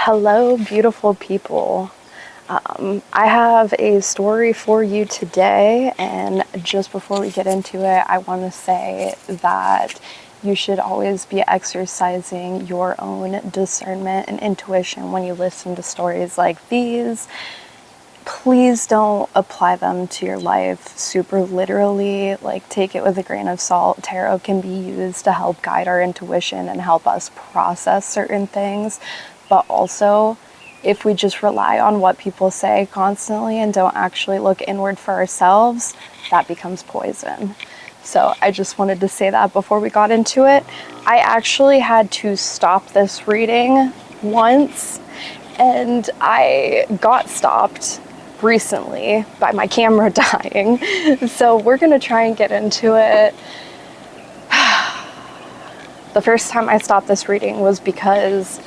Hello, beautiful people. I have a story for you today, and just before we get into it, I want to say that you should always be exercising your own discernment and intuition when you listen to stories like these. Please don't apply them to your life super literally. Like, take it with a grain of salt. Tarot can be used to help guide our intuition and help us process certain things. But also, if we just rely on what people say constantly and don't actually look inward for ourselves, that becomes poison. So I just wanted to say that before we got into it. I actually had to stop this reading once, and I got stopped recently by my camera dying. So we're gonna try and get into it. The first time I stopped this reading was because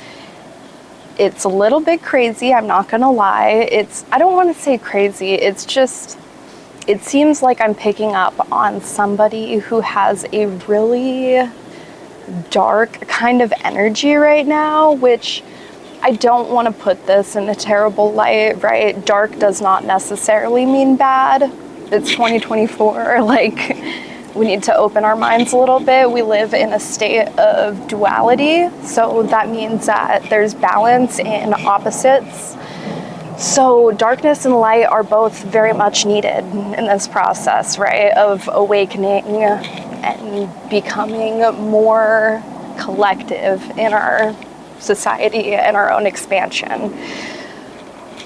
it's a little bit crazy, I'm not gonna lie. I don't want to say crazy, it's just, it seems like I'm picking up on somebody who has a really dark kind of energy right now, which I don't want to put this in a terrible light, right? Dark does not necessarily mean bad. It's 2024, like, we need to open our minds a little bit. We live in a state of duality, so that means that there's balance in opposites. So darkness and light are both very much needed in this process, right, of awakening and becoming more collective in our society and our own expansion.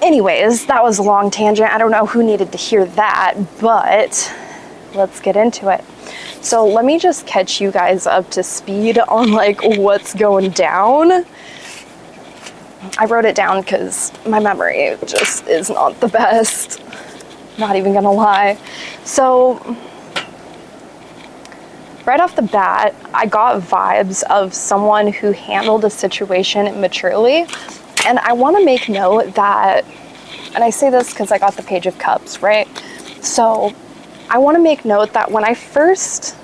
Anyways, that was a long tangent. I don't know who needed to hear that, but let's get into it. So let me just catch you guys up to speed on like what's going down. I wrote it down because my memory just is not the best. Not even gonna lie. So right off the bat, I got vibes of someone who handled a situation immaturely. And I want to make note that, and I say this because I got the Page of Cups, right? So I want to make note that when I first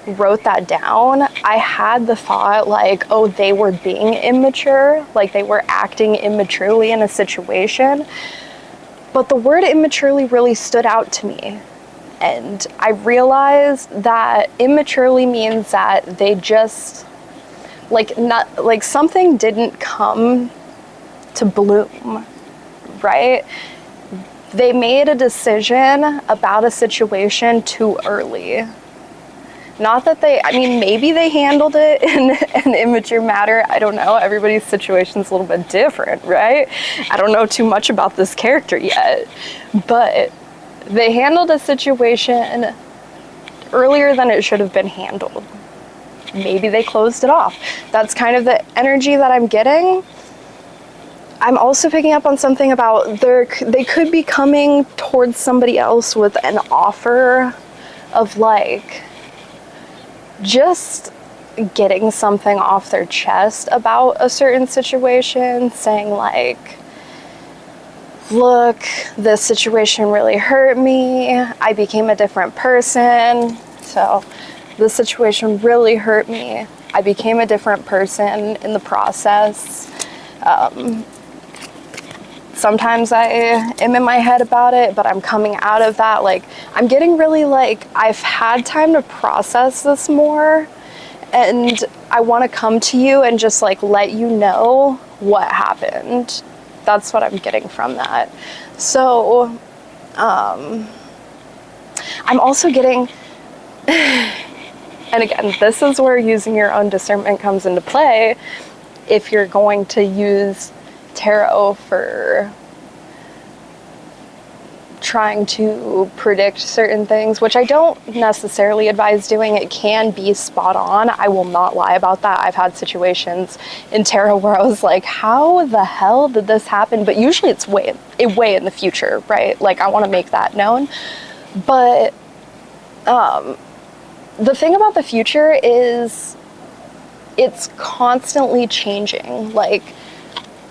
wrote that down, I had the thought like, oh, they were being immature, like they were acting immaturely in a situation. But the word immaturely really stood out to me. And I realized that immaturely means that they just, like something didn't come to bloom, right? They made a decision about a situation too early. Not that maybe they handled it in an immature manner. I don't know. Everybody's situation's a little bit different, right? I don't know too much about this character yet, but they handled a situation earlier than it should have been handled. Maybe they closed it off. That's kind of the energy that I'm getting. I'm also picking up on something about they could be coming towards somebody else with an offer of like just getting something off their chest about a certain situation, saying like, look, this situation really hurt me. I became a different person. So this situation really hurt me. I became a different person in the process. Sometimes I am in my head about it, but I'm coming out of that. Like, I'm getting really like, I've had time to process this more, and I want to come to you and just like let you know what happened. That's what I'm getting from that. So, I'm also getting, and again, this is where using your own discernment comes into play if you're going to use tarot for trying to predict certain things, which I don't necessarily advise doing. It can be spot on. I will not lie about that. I've had situations in tarot where I was like, how the hell did this happen? But usually it's way in the future, right? Like, I want to make that known. But the thing about the future is it's constantly changing. Like,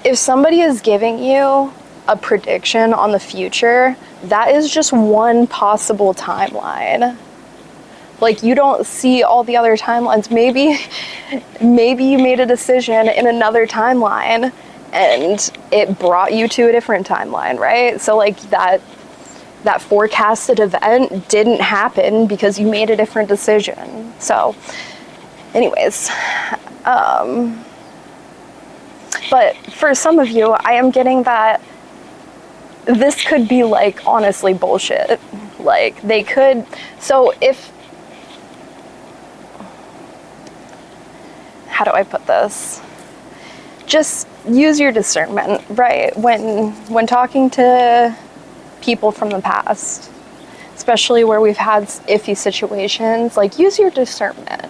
if somebody is giving you a prediction on the future, that is just one possible timeline. Like, you don't see all the other timelines. Maybe you made a decision in another timeline and it brought you to a different timeline, right? So like that forecasted event didn't happen because you made a different decision. So anyways, but for some of you, I am getting that this could be like honestly bullshit. Like they could, so if, how do I put this? Just use your discernment, right? When talking to people from the past, especially where we've had iffy situations, like use your discernment.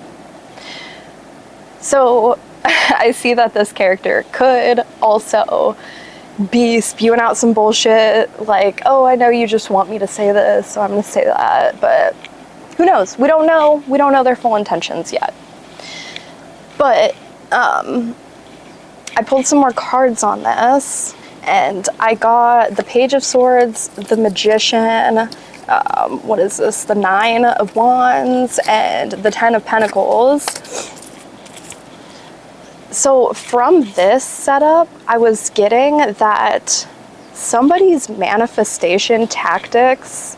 So I see that this character could also be spewing out some bullshit, like, oh, I know you just want me to say this, so I'm gonna say that, but who knows? We don't know their full intentions yet. But I pulled some more cards on this, and I got the Page of Swords, the Magician, what is this? The Nine of Wands, and the Ten of Pentacles. So from this setup, I was getting that somebody's manifestation tactics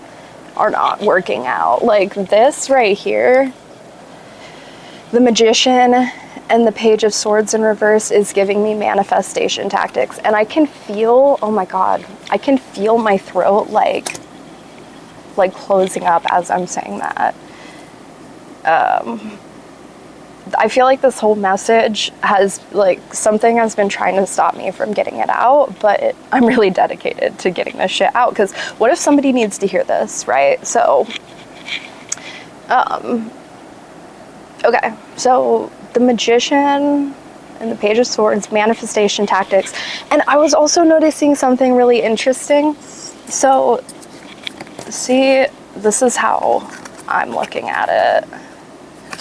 are not working out. Like this right here, the Magician and the Page of Swords in reverse is giving me manifestation tactics. And I can feel, oh my God, I can feel my throat like closing up as I'm saying that. I feel like this whole message has, like, something has been trying to stop me from getting it out, but I'm really dedicated to getting this shit out, because what if somebody needs to hear this, right? So, okay, so the Magician and the Page of Swords, manifestation tactics, and I was also noticing something really interesting. So, see, this is how I'm looking at it.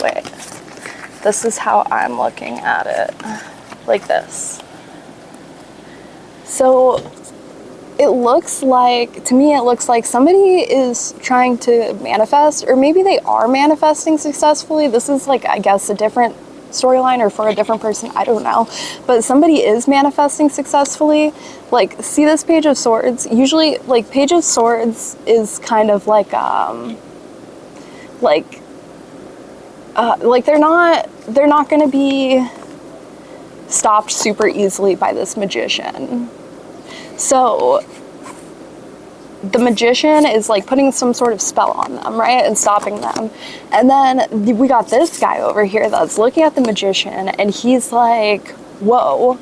Wait. This is how I'm looking at it, like this. So it looks like, to me, it looks like somebody is trying to manifest, or maybe they are manifesting successfully. This is like, I guess, a different storyline or for a different person, I don't know. But somebody is manifesting successful. Like, see this Page of Swords? Usually, like, Page of Swords is kind of like they're not going to be stopped super easily by this Magician. So the Magician is like putting some sort of spell on them, right, and stopping them. And then we got this guy over here that's looking at the Magician, and he's like, whoa,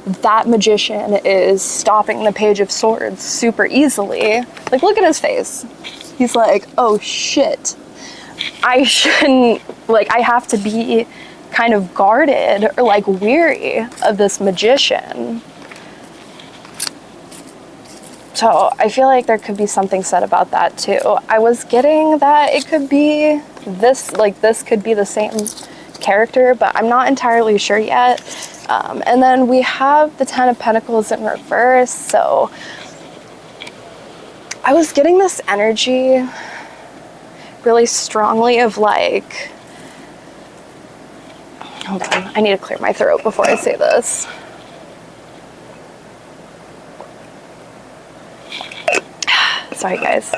that Magician is stopping the Page of Swords super easily. Like, look at his face. He's like, oh shit, I shouldn't, like, I have to be kind of guarded or like weary of this Magician. So I feel like there could be something said about that too. I was getting that it could be this, like this could be the same character, but I'm not entirely sure yet. And then we have the Ten of Pentacles in reverse. So I was getting this energy really strongly of like, hold on, I need to clear my throat before I say this. Sorry guys.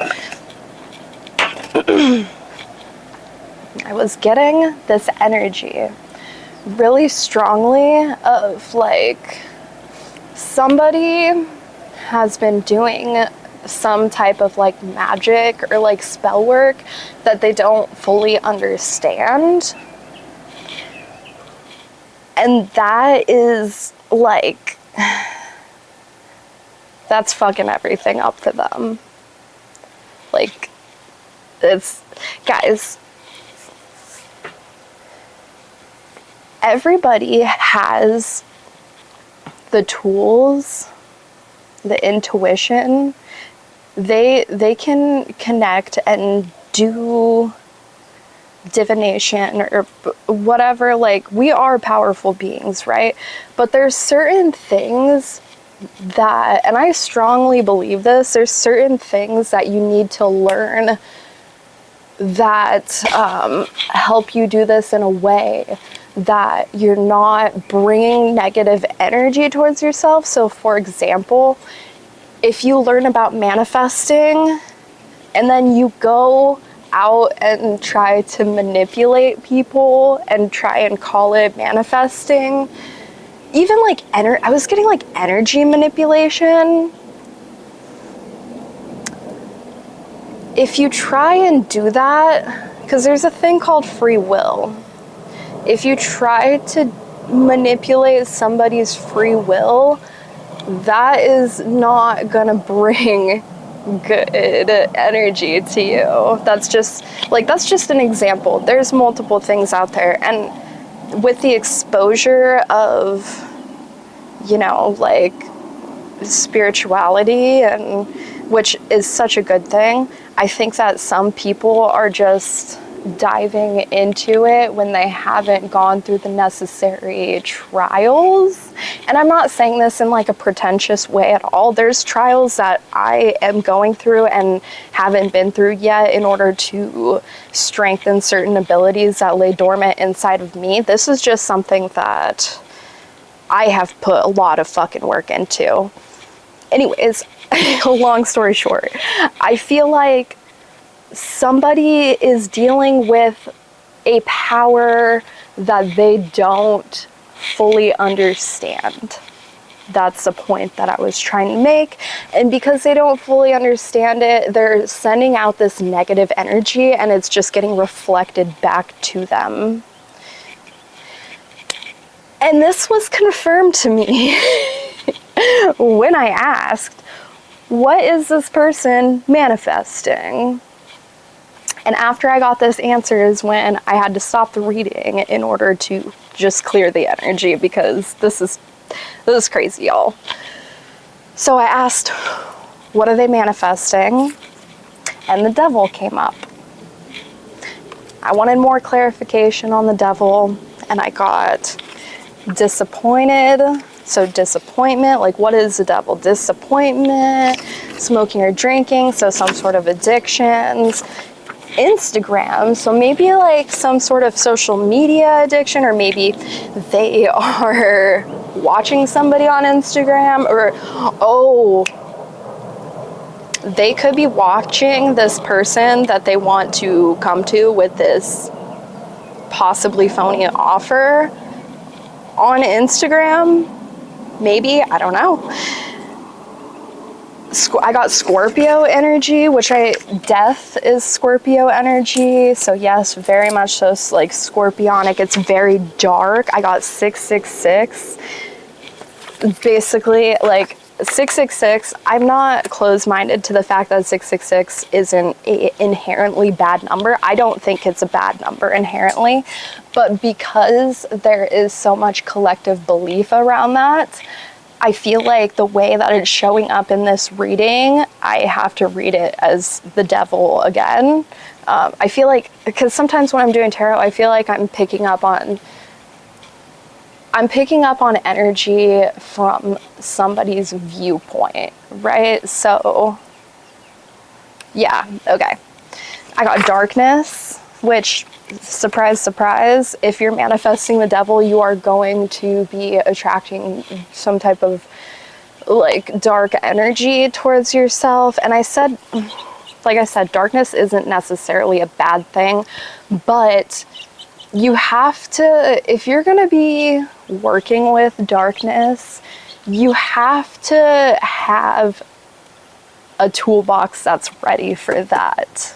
I was getting this energy really strongly of like somebody has been doing some type of like magic or like spell work that they don't fully understand. And that is like, that's fucking everything up for them. Like, it's, guys, everybody has the tools, the intuition. They can connect and do divination or whatever. Like, we are powerful beings, right? But there's certain things that, and I strongly believe this, there's certain things that you need to learn that help you do this in a way that you're not bringing negative energy towards yourself. So for example, if you learn about manifesting and then you go out and try to manipulate people and try and call it manifesting, even like I was getting like energy manipulation. If you try and do that, because there's a thing called free will. If you try to manipulate somebody's free will, that is not gonna bring good energy to you. That's just an example. There's multiple things out there, and with the exposure of, you know, like spirituality, and which is such a good thing, I think that some people are just diving into it when they haven't gone through the necessary trials. And I'm not saying this in like a pretentious way at all. There's trials that I am going through and haven't been through yet in order to strengthen certain abilities that lay dormant inside of me. This is just something that I have put a lot of fucking work into. Anyways, long story short, I feel like somebody is dealing with a power that they don't fully understand. That's the point that I was trying to make. And because they don't fully understand it, they're sending out this negative energy and it's just getting reflected back to them. And this was confirmed to me when I asked, what is this person manifesting? And after I got this answer is when I had to stop the reading in order to just clear the energy, because this is crazy, y'all. So I asked, what are they manifesting? And the devil came up. I wanted more clarification on the devil, and I got disappointed. So disappointment, like what is the devil? Disappointment, smoking or drinking, so some sort of addictions. Instagram, so maybe like some sort of social media addiction, or maybe they are watching somebody on Instagram, or they could be watching this person that they want to come to with this possibly phony offer on Instagram. Maybe, I don't know. I got Scorpio energy, death is Scorpio energy. So yes, very much so, like scorpionic. It's very dark. I got 666. Basically, like 666, I'm not closed-minded to the fact that 666 isn't an inherently bad number. I don't think it's a bad number inherently, but because there is so much collective belief around that, I feel like the way that it's showing up in this reading, I have to read it as the devil again. I feel like, because sometimes when I'm doing tarot, I feel like I'm picking up on energy from somebody's viewpoint, right? So, yeah, okay. I got darkness, which, surprise, surprise, if you're manifesting the devil, you are going to be attracting some type of like dark energy towards yourself. And like I said, darkness isn't necessarily a bad thing, but you have to, if you're going to be working with darkness, you have to have a toolbox that's ready for that.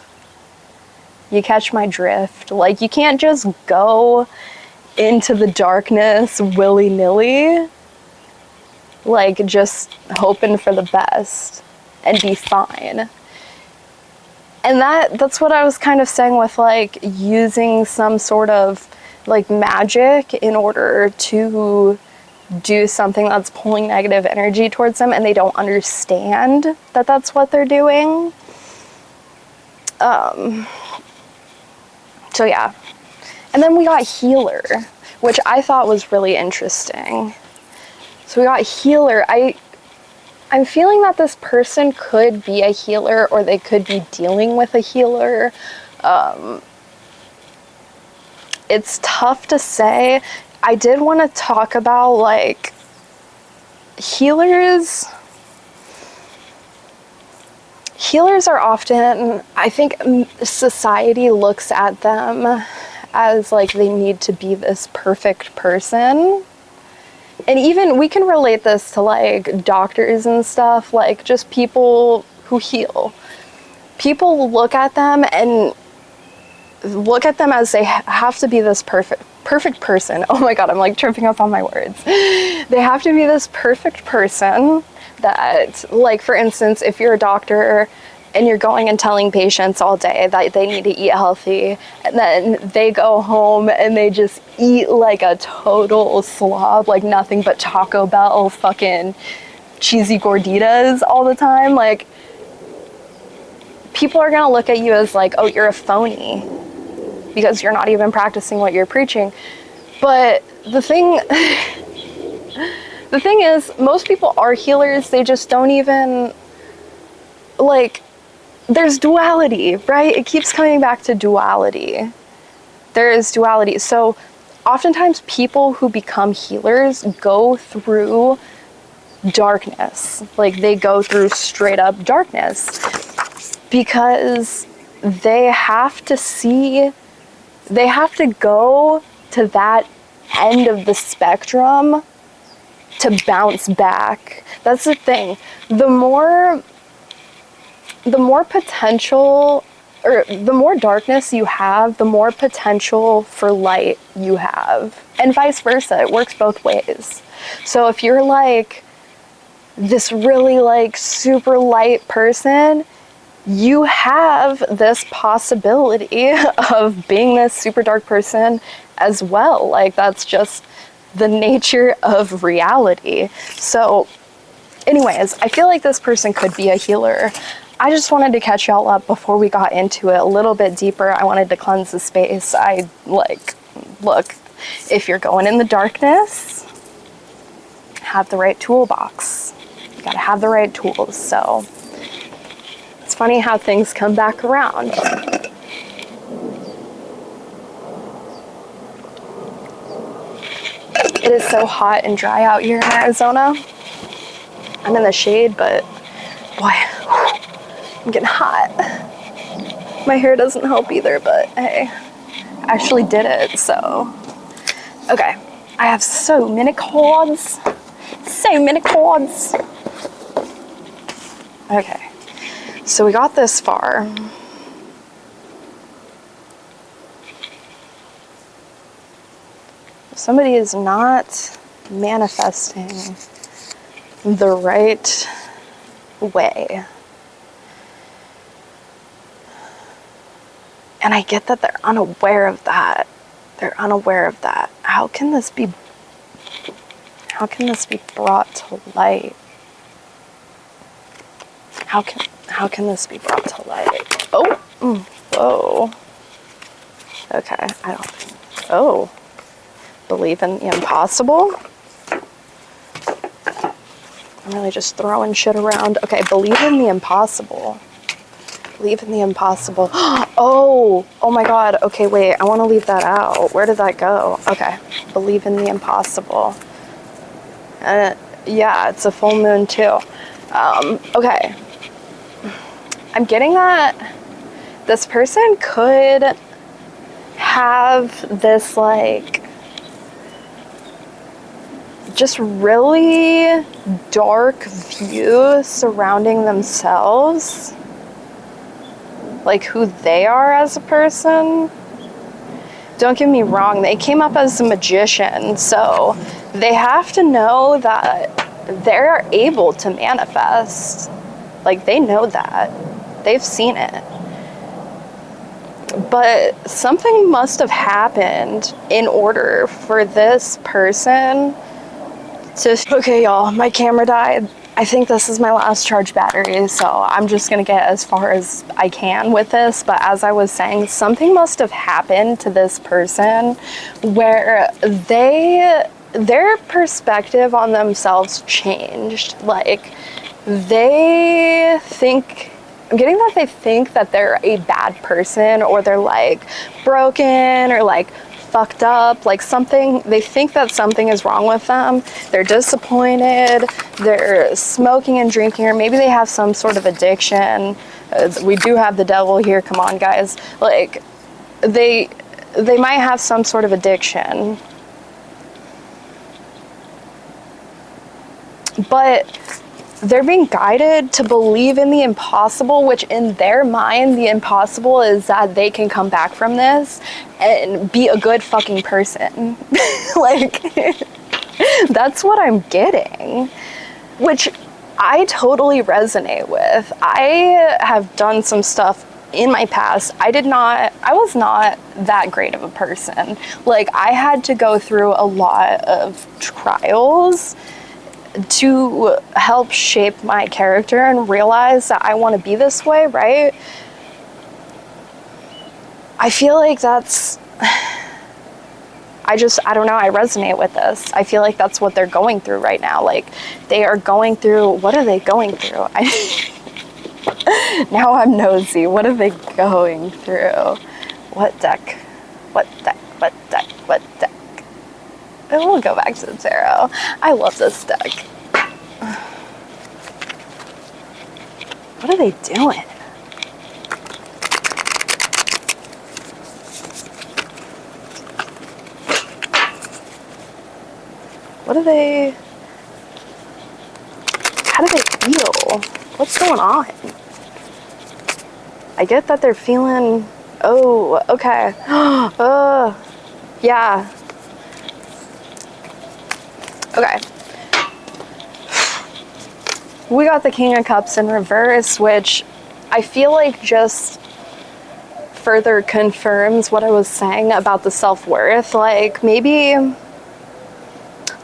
You catch my drift? Like, you can't just go into the darkness willy-nilly, like just hoping for the best and be fine. And that's what I was kind of saying with like using some sort of like magic in order to do something that's pulling negative energy towards them, and they don't understand that that's what they're doing. So yeah. And then we got healer, which I thought was really interesting. So we got healer. I'm feeling that this person could be a healer, or they could be dealing with a healer. it's tough to say. I did want to talk about, like, healers. Healers are often, I think society looks at them as like they need to be this perfect person. And even we can relate this to like doctors and stuff, like just people who heal. People look at them as they have to be this perfect person. Oh my God, I'm like tripping up on my words. They have to be this perfect person that, like, for instance, if you're a doctor and you're going and telling patients all day that they need to eat healthy, and then they go home and they just eat like a total slob, like nothing but Taco Bell fucking cheesy gorditas all the time, like, people are gonna look at you as like, oh, you're a phony because you're not even practicing what you're preaching. But the thing is, most people are healers, they just don't even, like, there's duality, right? It keeps coming back to duality. There is duality. So oftentimes people who become healers go through darkness. Like, they go through straight up darkness because they have to go to that end of the spectrum to bounce back. That's the thing. The more potential, or the more darkness you have, the more potential for light you have. And vice versa. It works both ways. So if you're like this really like super light person, you have this possibility of being this super dark person as well. Like, that's just the nature of reality. So anyways, I feel like this person could be a healer. I just wanted to catch y'all up before we got into it a little bit deeper. I wanted to cleanse the space. Look, if you're going in the darkness, have the right toolbox. You gotta have the right tools. So it's funny how things come back around. It is so hot and dry out here in Arizona. I'm in the shade, but boy, I'm getting hot. My hair doesn't help either, but hey, I actually did it, so. Okay, I have so many cords. Okay, so we got this far. Somebody is not manifesting the right way. And I get that they're unaware of that. How can this be brought to light? How can this be brought to light? Oh, whoa. Okay, believe in the impossible? I'm really just throwing shit around. Okay, believe in the impossible. Oh my God. Okay, wait, I want to leave that out. Where did that go? Okay, believe in the impossible. Yeah, it's a full moon too. Okay. I'm getting that this person could have this, like, just really dark view surrounding themselves, like who they are as a person. Don't get me wrong, they came up as a magician, so they have to know that they're able to manifest. Like, they know that. They've seen it. But something must have happened in order for this person to... Okay, y'all, my camera died. I think this is my last charged battery, so I'm just gonna get as far as I can with this. But as I was saying, something must have happened to this person where their perspective on themselves changed. Like, I'm getting that they think that they're a bad person, or they're like broken, or like fucked up, like something, they think that something is wrong with them. They're disappointed, they're smoking and drinking, or maybe they have some sort of addiction. We do have the devil here, come on guys. Like, they might have some sort of addiction. But they're being guided to believe in the impossible, which in their mind, the impossible is that they can come back from this and be a good fucking person. Like, that's what I'm getting, which I totally resonate with. I have done some stuff in my past. I was not that great of a person. Like, I had to go through a lot of trials to help shape my character and realize that I want to be this way, right? I feel like that's, I don't know, I resonate with this. I feel like that's what they're going through right now. Like, they are going through, what are they going through? Now I'm nosy. What are they going through? What deck? What deck? What deck? What deck? And we'll go back to the tarot. I love this deck. What are they doing? What are they... How do they feel? What's going on? I get that they're feeling... Oh, okay. Yeah. Okay. We got the King of Cups in reverse, which I feel like just further confirms what I was saying about the self-worth. Like, maybe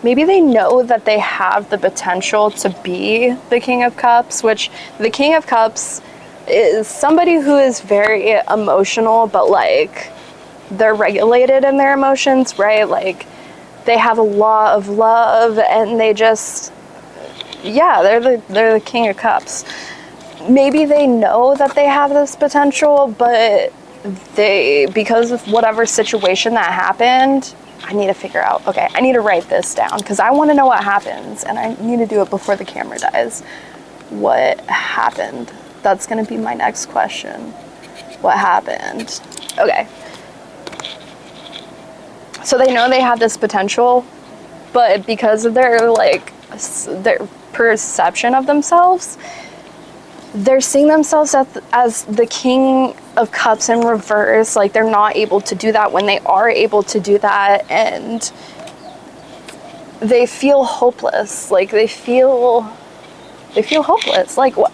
they know that they have the potential to be the King of Cups, which the King of Cups is somebody who is very emotional, but like, they're regulated in their emotions, right? Like, they have a lot of love, and they just, yeah, they're the King of Cups. Maybe they know that they have this potential, but because of whatever situation that happened, I need to figure out, okay, I need to write this down, because I want to know what happens, and I need to do it before the camera dies. What happened? That's going to be my next question. What happened? Okay. So they know they have this potential, but because of their perception of themselves, they're seeing themselves as the King of Cups in reverse. Like, they're not able to do that when they are able to do that, and they feel hopeless. Like, they feel hopeless. Like, what?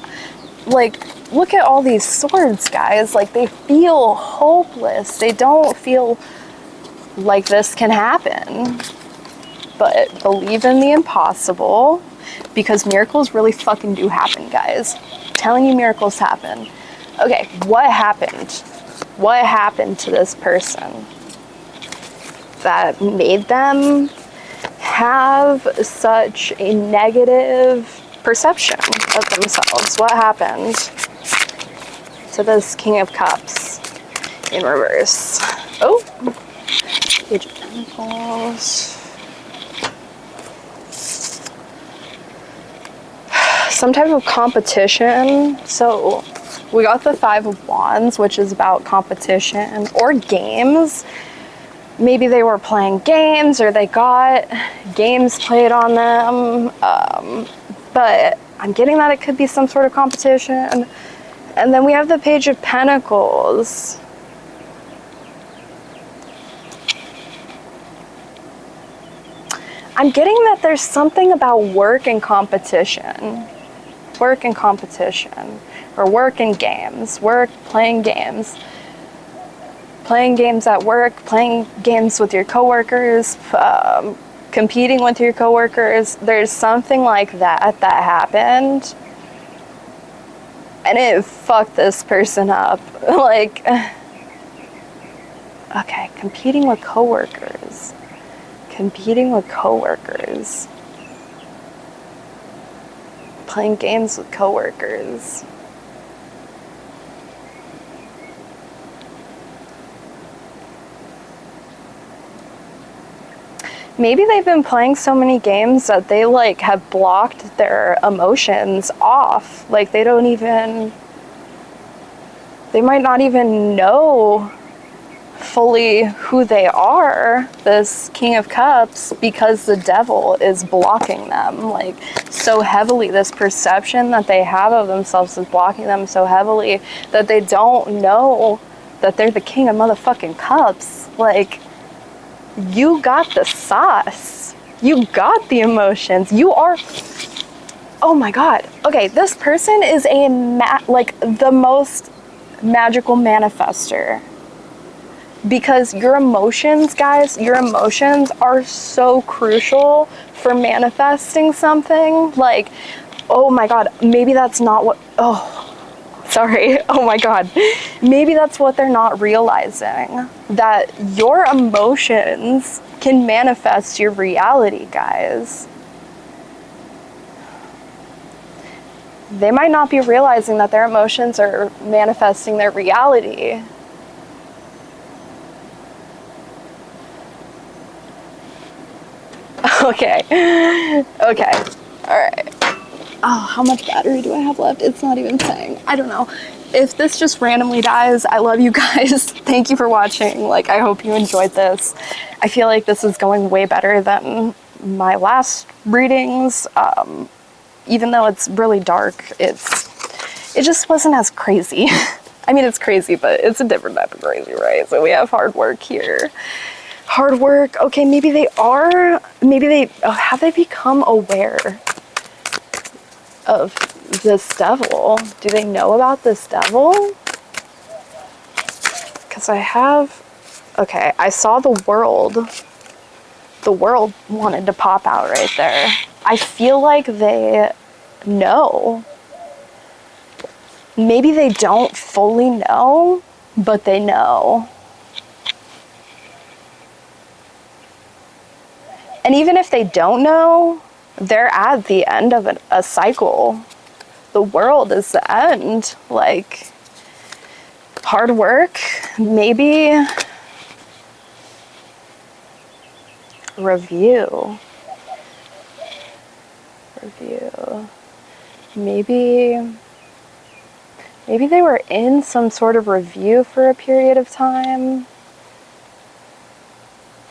Like, look at all these swords, guys. Like, they feel hopeless. They don't feel like this can happen, but believe in the impossible, because miracles really fucking do happen, guys. I'm telling you, miracles happen. Okay, what happened? What happened to this person that made them have such a negative perception of themselves? What happened to this King of Cups in reverse? Oh, Page of Pentacles. Some type of competition. So we got the Five of Wands, which is about competition or games. Maybe they were playing games, or they got games played on them. But I'm getting that it could be some sort of competition. And then we have the Page of Pentacles. I'm getting that there's something about work and competition. Work and competition. Or work and games. Work, playing games. Playing games at work, playing games with your coworkers, competing with your coworkers. There's something like that happened. And it fucked this person up. Like, okay, competing with coworkers. Competing with coworkers. Playing games with coworkers. Maybe they've been playing so many games that they like have blocked their emotions off. Like they might not even know fully who they are, this King of Cups, because the devil is blocking them like so heavily. This perception that they have of themselves is blocking them so heavily that they don't know that they're the King of motherfucking Cups. Like, you got the sauce. You got the emotions. You are, oh my God. Okay, this person is like the most magical manifester. Because your emotions, guys, your emotions are so crucial for manifesting something. Like, oh my God, maybe that's not what, sorry, oh my God. Maybe that's what they're not realizing. That your emotions can manifest your reality, guys. They might not be realizing that their emotions are manifesting their reality. Okay. Okay. All right. Oh, how much battery do I have left? It's not even saying. I don't know. If this just randomly dies, I love you guys. Thank you for watching. Like, I hope you enjoyed this. I feel like this is going way better than my last readings. Even though it's really dark, it just wasn't as crazy. I mean, it's crazy, but it's a different type of crazy, right? So we have hard work here. Hard work. Okay, maybe they are. Maybe have they become aware of this devil? Do they know about this devil? Because okay, I saw the world. The world wanted to pop out right there. I feel like they know. Maybe they don't fully know, but they know. And even if they don't know, they're at the end of a cycle. The world is the end. Like, hard work, maybe review. Maybe they were in some sort of review for a period of time.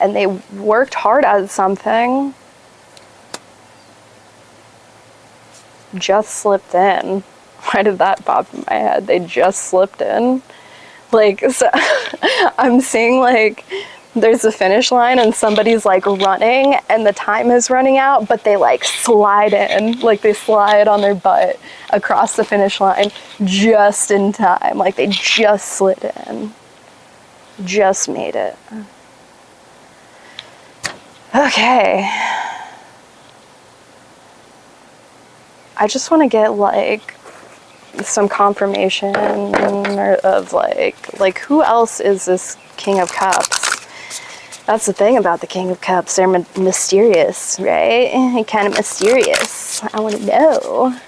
And they worked hard at something. Just slipped in. Why did that pop in my head? They just slipped in. Like, so I'm seeing like there's a finish line and somebody's like running and the time is running out, but they like slide in. Like they slide on their butt across the finish line just in time. Like they just slid in. Just made it. Okay. I just want to get like some confirmation of like who else is this King of Cups? That's the thing about the King of Cups. They're mysterious, right? Kind of mysterious. I want to know.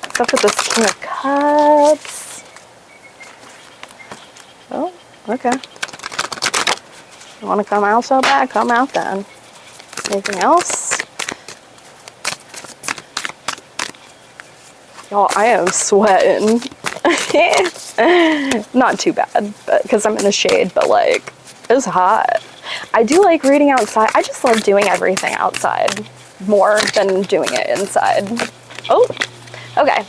What's up with this King of Cups? Oh, okay. You want to come out so bad? Come out then. Anything else? Y'all, I am sweating. Not too bad, but because I'm in the shade, but like, it's hot. I do like reading outside. I just love doing everything outside more than doing it inside. Oh, okay.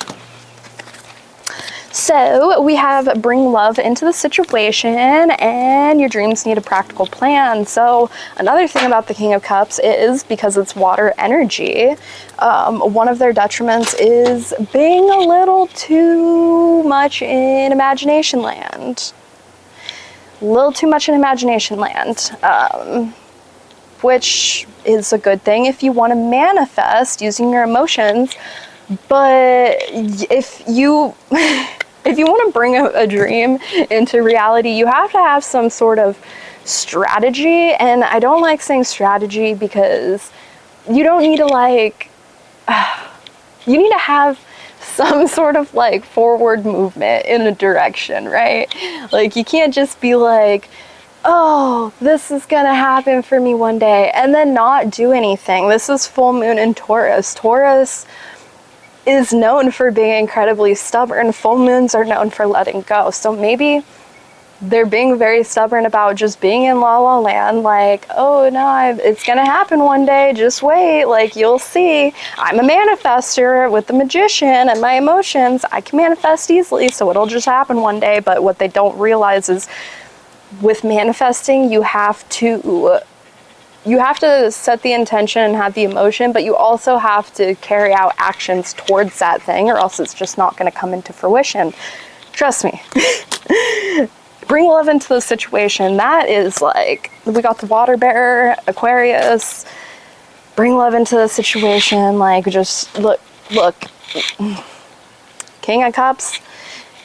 So we have bring love into the situation and your dreams need a practical plan. So another thing about the King of Cups is because it's water energy, one of their detriments is being a little too much in imagination land. A little too much in imagination land, which is a good thing if you want to manifest using your emotions. But if you if you want to bring a dream into reality, you have to have some sort of strategy. And I don't like saying strategy because you don't need to like, you need to have some sort of like forward movement in a direction, right? Like you can't just be like, oh, this is gonna happen for me one day, and then not do anything. This is full moon in Taurus. Taurus is known for being incredibly stubborn. Full moons are known for letting go. So maybe they're being very stubborn about just being in la la land, like, oh no, it's gonna happen one day, just wait, like, you'll see. I'm a manifester with the magician and my emotions. I can manifest easily, so it'll just happen one day. But what they don't realize is with manifesting, you have to set the intention and have the emotion, but you also have to carry out actions towards that thing, or else it's just not going to come into fruition. Trust me. Bring love into the situation. That is like, we got the water bearer, Aquarius. Bring love into the situation. Like, just look, King of Cups.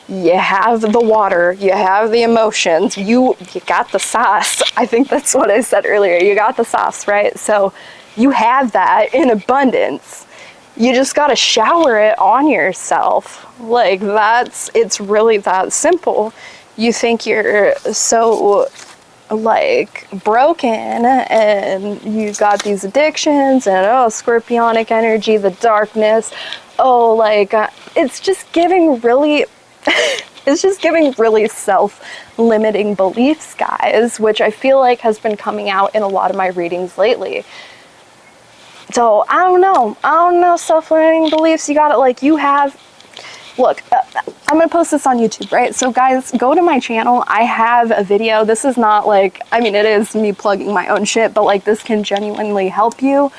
You have the water, you have the emotions, you got the sauce. I think that's what I said earlier. You got the sauce, right? So you have that in abundance. You just got to shower it on yourself. Like, it's really that simple. You think you're so like broken and you got these addictions and scorpionic energy, the darkness. It's just giving really self-limiting beliefs, guys, which I feel like has been coming out in a lot of my readings lately. So I don't know, self-limiting beliefs. You got it. Like, you have, look, I'm gonna post this on YouTube, right? So guys, go to my channel. I have a video. This is not like, I mean, it is me plugging my own shit, but like, this can genuinely help you.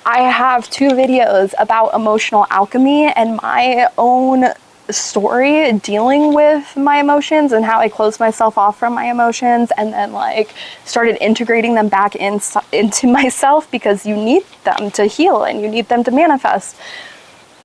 I have 2 videos about emotional alchemy and my own story dealing with my emotions and how I closed myself off from my emotions and then like started integrating them back into myself, because you need them to heal and you need them to manifest.